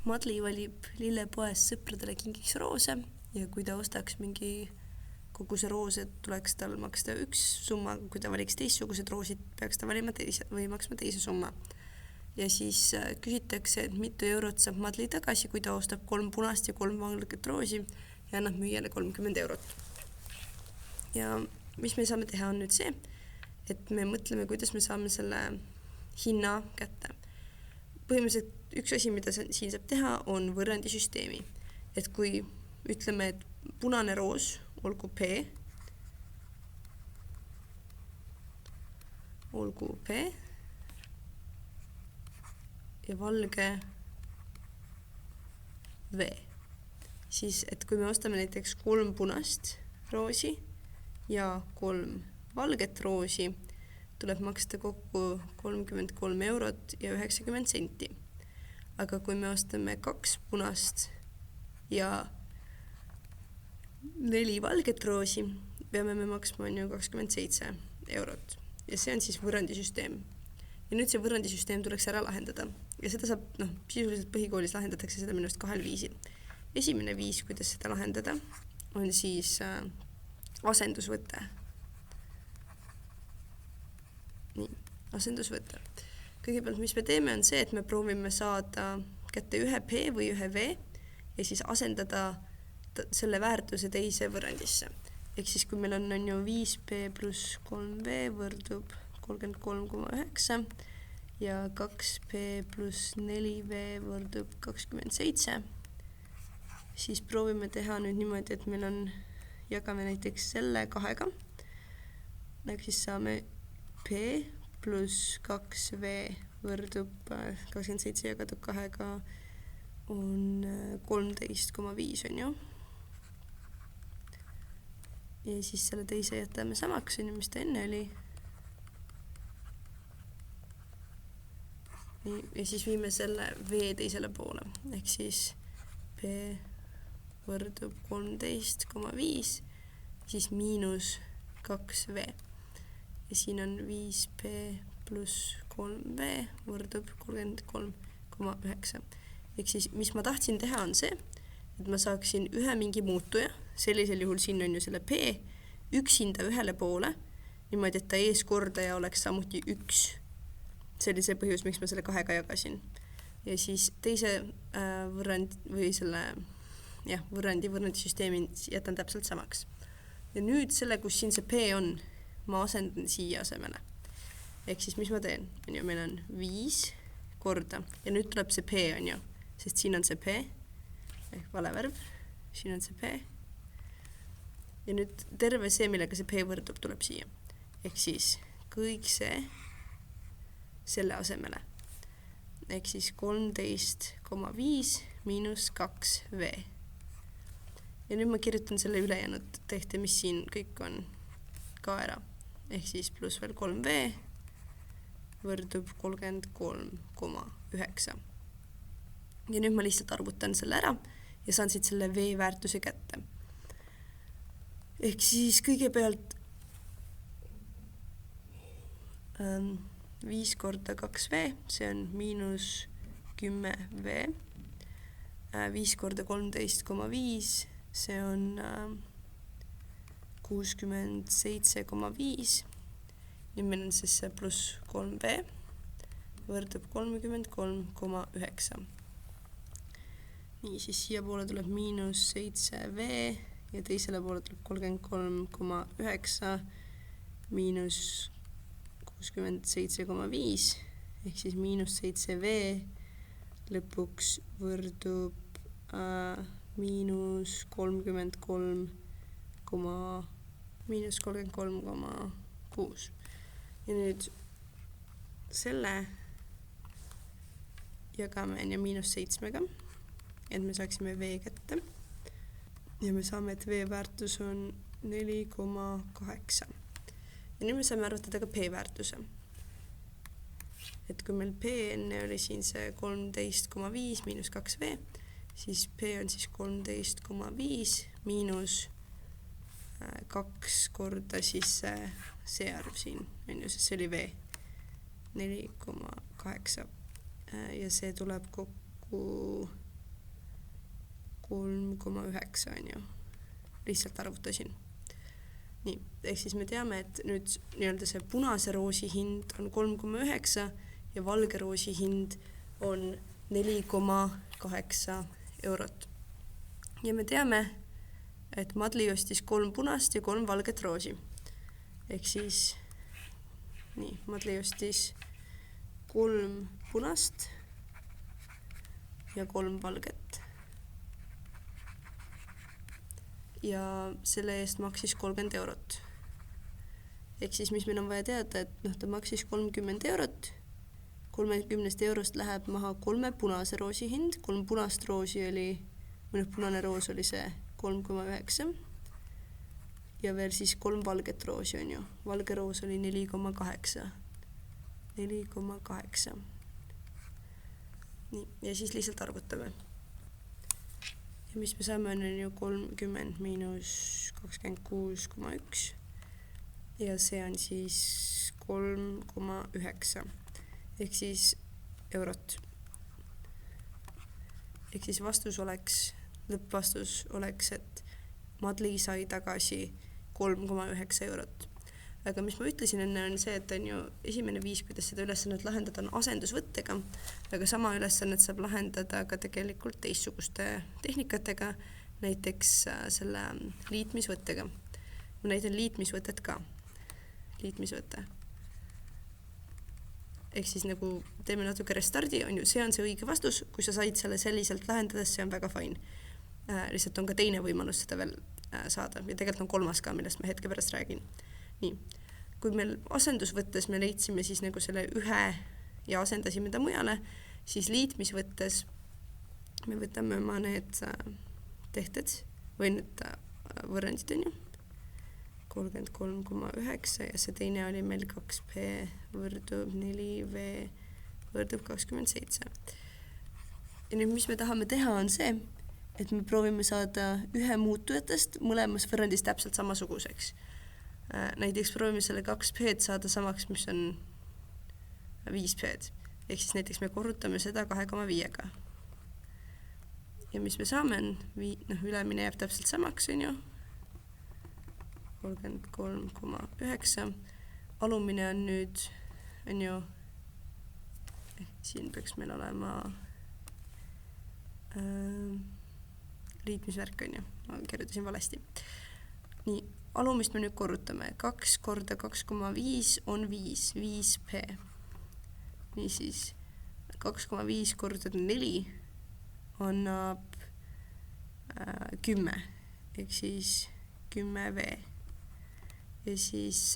Madli valib lillepoes sõpradele kingiks roose ja kui ta ostaks mingi koguse roose, tuleks tal maksta üks summa, kui ta valiks teistsugused roosid, peaks ta valima teise või maksma teise summa. Ja siis küsitakse, et mitu eurot saab Madli tagasi, kui ta ostab 3 punast ja 3 valget roosi ja annab müüjale 30 eurot. Ja mis me saame teha on nüüd see, et me mõtleme, kuidas me saame selle hinna kätte. Põhimõtteliselt üks asi, mida siin saab teha, on võrrandisüsteemi. Et kui ütleme, et punane roos, olgu P ja valge V. Siis, et kui me ostame näiteks 3 punast roosi ja 3 valget roosi, tuleb maksta kokku 33 eurot ja 90 senti. Aga kui me ostame 2 punast ja 4 valget roosi, peame me maksma 27 eurot. Ja see on siis võrrandisüsteem. Ja nüüd see võrrandisüsteem tuleks ära lahendada. Ja seda saab, sisuliselt põhikoolis lahendatakse seda minu arust 2 viisil. Esimene viis, kuidas seda lahendada, on siis asendusvõte. Nii, asendusvõte. Kõigepealt, mis me teeme, on see, et me proovime saada kätte ühe P või ühe V ja siis asendada selle väärtuse teise võrrandisse. Ehk siis, kui meil on ju 5P pluss 3V võrdub 33,9 ja 2P pluss 4V võrdub 27, siis proovime teha nüüd niimoodi, et meil on, jagame näiteks selle 2-ga, ehk siis saame P pluss 2V võrdub 27 jagatud 2-ga on 13,5 on ju. Ja siis selle teise jätame samaks, mis ta enne oli. Ja siis viime selle V teisele poole, ehk siis P võrdub 13,5, siis miinus 2V. Ja siin on 5P pluss 3V võrdub 33,9. Ehk siis, mis ma tahtsin teha, on see, et ma saaksin ühe mingi muutuja, sellisel juhul siin on ju selle P, üksinda ühele poole, niimoodi, et ta eeskordaja oleks samuti 1. See oli see põhjus, miks ma selle 2-ga jagasin. Ja siis teise võrrandisüsteemi jätan täpselt samaks. Ja nüüd selle, kus siin see P on, ma asendan siia asemele. Ehk siis, mis ma teen? Meil on 5 korda ja nüüd tuleb see P on ju, sest siin on see P, ehk vale värv, siin on see P. Ja nüüd terve see, millega see P võrdub, tuleb siia. Ehk siis kõik see selle asemele. Ehk siis 13,5 miinus 2V. Ja nüüd ma kirjutan selle ülejäänud tehte, mis siin kõik on ka ära. Ehk siis pluss veel 3V võrdub 33,9. Ja nüüd ma lihtsalt arvutan selle ära ja saan siit selle V väärtuse kätte. Ehk siis kõigepealt 5 korda 2V, see on miinus 10V. 5 korda 13,5, see on 67,5. Nüüd meil on siis see pluss 3V võrdub 33,9. Nii, siis siia poole tuleb miinus 7V ja teisele poole tuleb 33,9 miinus 67,5 ehk siis miinus 7V lõpuks võrdub miinus 33,6. Ja nüüd selle jagame miinus 7-ga, et me saaksime V kätte. Ja me saame, et V väärtus on 4,8. Ja nüüd me saame arvutada ka P väärtuse. Et kui meil P enne oli siin see 13,5 miinus 2V, siis P on siis 13,5 miinus 2 korda siis see arv siin, sest see oli V 4,8 ja see tuleb kokku 3,9 on ju. Lihtsalt arvutasin. Nii, ehk siis me teame, et nüüd nii-öelda see punase roosi hind on 3,9 ja valge roosi hind on 4,8 eurot. Ja me teame, et Madli ostis 3 punast ja 3 valget roosi. Ehk siis, nii, Madli ostis 3 punast ja 3 valget. Ja selle eest maksis 30 eurot. Ehk siis, mis meil on vaja teada, et ta maksis 30 eurot. 30 eurost läheb maha 3 punase roosi hind. 3 punast roosi oli, punane roos oli see 3,9. Ja veel siis 3 valget roosi on ju. Valge roos oli 4,8. 4,8. Nii, ja siis lihtsalt arvutame. Ja mis me saame on ju 30 miinus 26,1 ja see on siis 3,9 ehk siis eurot. Ehk siis lõppvastus oleks, et Madli sai tagasi 3,9 eurot. Aga mis ma ütlesin enne on see, et on ju esimene viis, kuidas seda ülesannet lahendada on asendusvõttega, aga sama ülesannet saab lahendada ka tegelikult teistsuguste tehnikatega, näiteks selle liitmisvõttega. Ma näitan liitmisvõtet ka. Liitmisvõte. Ehk siis nagu teeme natuke restardi, on ju, see on see õige vastus, kui sa said selle selliselt lahendades, see on väga fine. Lihtsalt on ka teine võimalus seda veel saada ja tegelikult on 3. ka, millest ma hetke pärast räägin. Nii, kui meil asendusvõttes me leidsime siis nagu selle ühe ja asendasime ta mujale, siis liitmisvõttes me võtame oma need tehted või need võrrandid on ju 33,9 ja see teine oli meil 2p võrdub 4v võrdub 27. Ja nüüd, mis me tahame teha, on see, et me proovime saada ühe muutujatest mõlemas võrrandis täpselt samasuguseks. Näiteks proovime selle 2p saada samaks, mis on 5p. Ehk siis näiteks me korrutame seda 2,5-ga. Ja mis me saame on, ülemine jääb täpselt samaks, on ju. 33,9. Alumine on nüüd, on ju, siin peaks meil olema liitmisvärk, on ju. Ma kirjutasin valesti. Nii. Alumist me nüüd korrutame. 2 korda 2,5 on 5. 5p. Niisiis 2,5 korda 4 annab 10. Ehk siis 10v. Ja siis,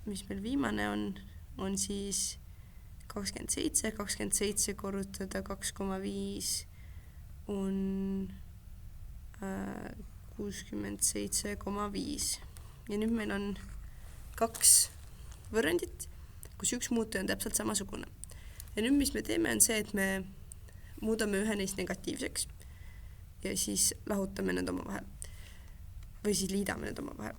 mis meil viimane on siis 27. 27 korrutada 2,5 on 67,5. Ja nüüd meil on 2 võrrandit, kus üks muutuja on täpselt samasugune. Ja nüüd, mis me teeme, on see, et me muudame ühe neist negatiivseks ja siis lahutame need oma vahel. Või siis liidame need oma vahel.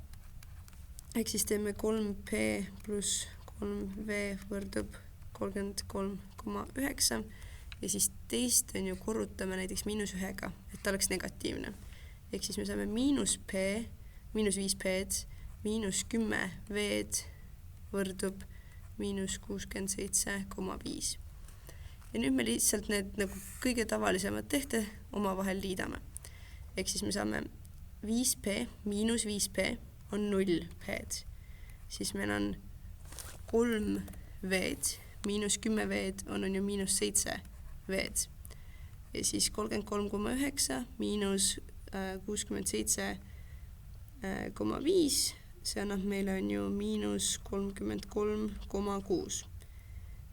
Ehk siis teeme 3p pluss 3v võrdub 33,9 ja siis teist on ju korrutame näiteks -1-ga, et ta oleks negatiivne. Ehk siis me saame -p, -5p-d, -10v-d võrdub -67,5. Ja nüüd me lihtsalt need nagu kõige tavalisemad tehte omavahel liidame. Ehk siis me saame 5p miinus 5p on 0p-d. Siis meil on 3v-d miinus 10v-d on ju miinus 7v-d. Ja siis 33,9 miinus 67,5, see annab meile on ju miinus 33,6.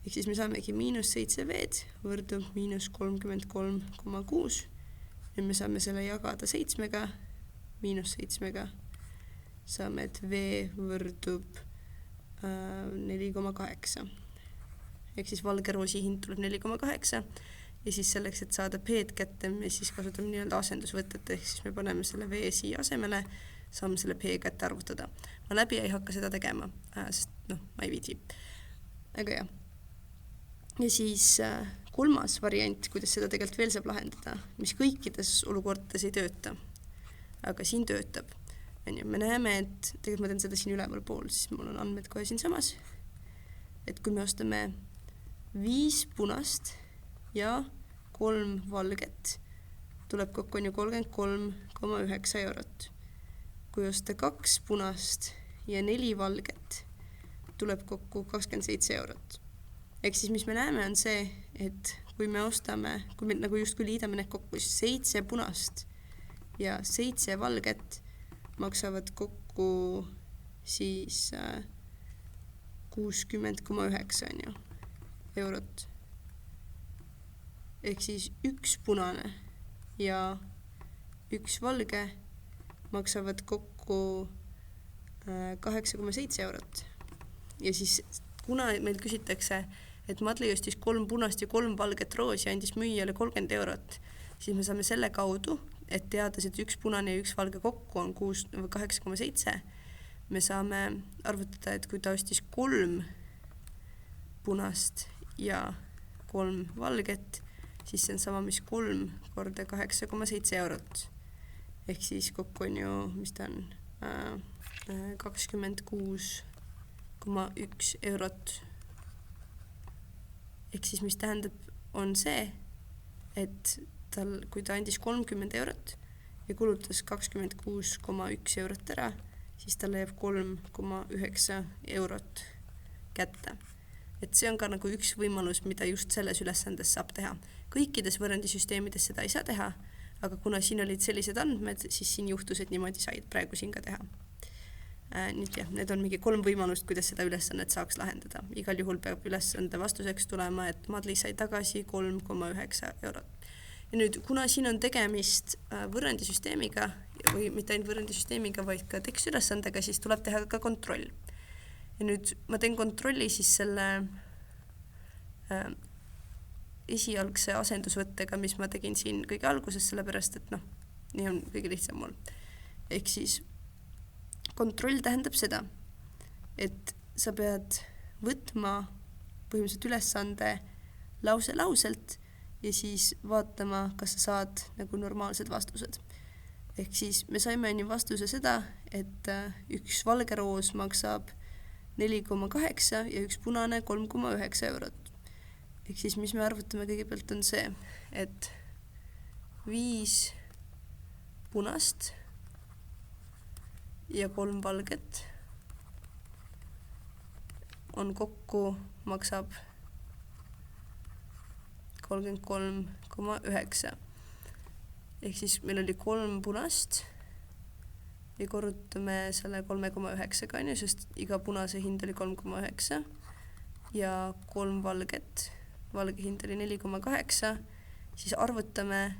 Ehk siis me saamegi miinus 7v-d võrdub miinus 33,6. Nüüd me saame selle jagada 7-ga, miinus 7-ga. Saame, et v võrdub 4,8. Ehk siis valge roosi hind tuleb 4,8. Ja siis selleks, et saada p-d kätte, me siis kasutame nii-öelda asendusvõtet, ehk siis me paneme selle v siia asemele, saame selle p kätte arvutada. Ma läbi ei hakka seda tegema, sest ma ei viidi. Aga jah. Ja siis kolmas variant, kuidas seda tegelikult veel saab lahendada, mis kõikides olukordades ei tööta, aga siin töötab. Me näeme, et tegelikult ma teen seda siin üleval pool, siis mul on andmed kohe siin samas, et kui me ostame 5 punast ja 3 valget, tuleb kokku on ju 33,9 eurot. Kui osta 2 punast ja 4 valget, tuleb kokku 27 eurot. Ehk siis mis me näeme on see, et kui me ostame, kui me nagu justkui liidame need kokku, 7 punast ja 7 valget maksavad kokku siis 60,9 on ju eurot. Ehk siis 1 punane ja 1 valge maksavad kokku 8,7 eurot. Ja siis kuna meil küsitakse, et Madli ostis 3 punast ja 3 valget roosi ja andis müüjale 30 eurot, siis me saame selle kaudu, et teades, et 1 punane ja 1 valge kokku on 8,7, me saame arvutada, et kui ta ostis 3 punast ja 3 valget, siis see on sama, mis 3 korda 8,7 eurot. Ehk siis kokku on ju, mis ta on, 26,1 eurot. Ehk siis mis tähendab, on see, et kui ta andis 30 eurot ja kulutas 26,1 eurot ära, siis talle jääb 3,9 eurot kätte. Et see on ka nagu üks võimalus, mida just selles ülesandes saab teha. Kõikides võrrandisüsteemides seda ei saa teha, aga kuna siin olid sellised andmed, siis siin juhtus, et niimoodi said praegu siin ka teha. Nüüd jah, need on mingi 3 võimalust, kuidas seda ülesannet saaks lahendada. Igal juhul peab ülesande vastuseks tulema, et Madli sai tagasi 3,9 eurot. Ja nüüd, kuna siin on tegemist võrrandisüsteemiga, või mitte ainult võrrandisüsteemiga, vaid ka tekstülesandega, siis tuleb teha ka kontroll. Ja nüüd ma teen kontrolli siis selle esialgse asendusvõttega, mis ma tegin siin kõige alguses, sellepärast, et nii on kõige lihtsam mul. Ehk siis kontroll tähendab seda, et sa pead võtma põhimõtteliselt ülesande lauselt ja siis vaatama, kas sa saad nagu normaalsed vastused. Ehk siis me saime vastuse seda, et 1 valge roos maksab 4,8 ja 1 punane 3,9 eurot. Ehk siis mis me arvutame kõigepealt on see, et 5 punast ja 3 valget on kokku maksab 33,9. Ehk siis meil oli 3 punast ja korrutame selle 3,9 on ju, sest iga punase hind oli 3,9 ja 3 valget, valge hind oli 4,8, siis arvutame,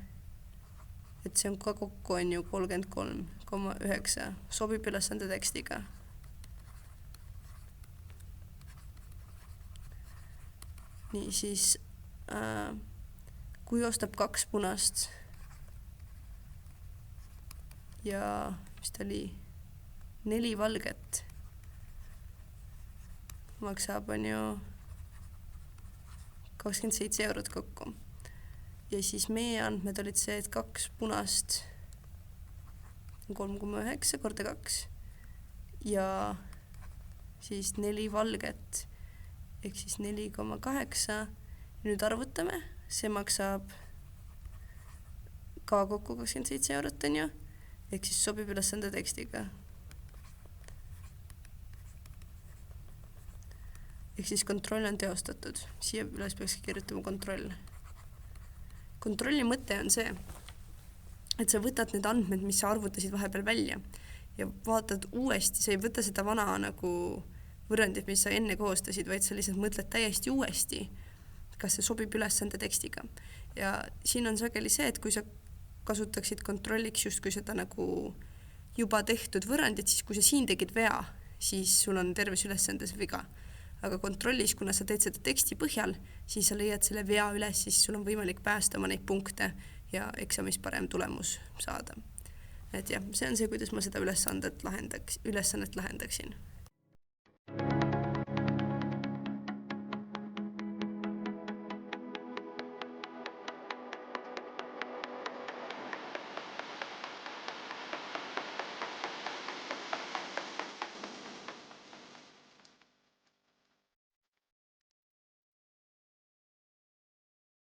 et see on ka kokku on ju 33,9, sobib ülesande tekstiga. Nii, siis kui ostab 2 punast ja mis ta oli 4 valget, maksab on ju 27 eurot kokku. Ja siis meie andmed olid see, et 2 punast 3,9 korda 2 ja siis 4 valget ehk siis 4,8. Nüüd arvutame, see maksab ka kokku 27 eurot on ju, ehk siis sobib ülesande tekstiga. Ehk siis kontroll on teostatud. Siia üles peaks kirjutama kontroll. Kontrolli mõte on see, et sa võtad need andmed, mis sa arvutasid vahepeal välja ja vaatad uuesti, sa ei võta seda vana nagu võrrandit, mis sa enne koostasid, vaid sa lihtsalt mõtled täiesti uuesti, kas see sobib ülesande tekstiga. Ja siin on sageli see, et kui sa kasutaksid kontrolliks justkui seda nagu juba tehtud võrrandit, siis kui sa siin tegid vea, siis sul on terves ülesandes viga. Aga kontrollis, kuna sa teed seda teksti põhjal, siis sa leiad selle vea üles, siis sul on võimalik päästa oma neid punkte ja eksamis parem tulemus saada. Et jah, see on see, kuidas ma seda ülesannet lahendaksin.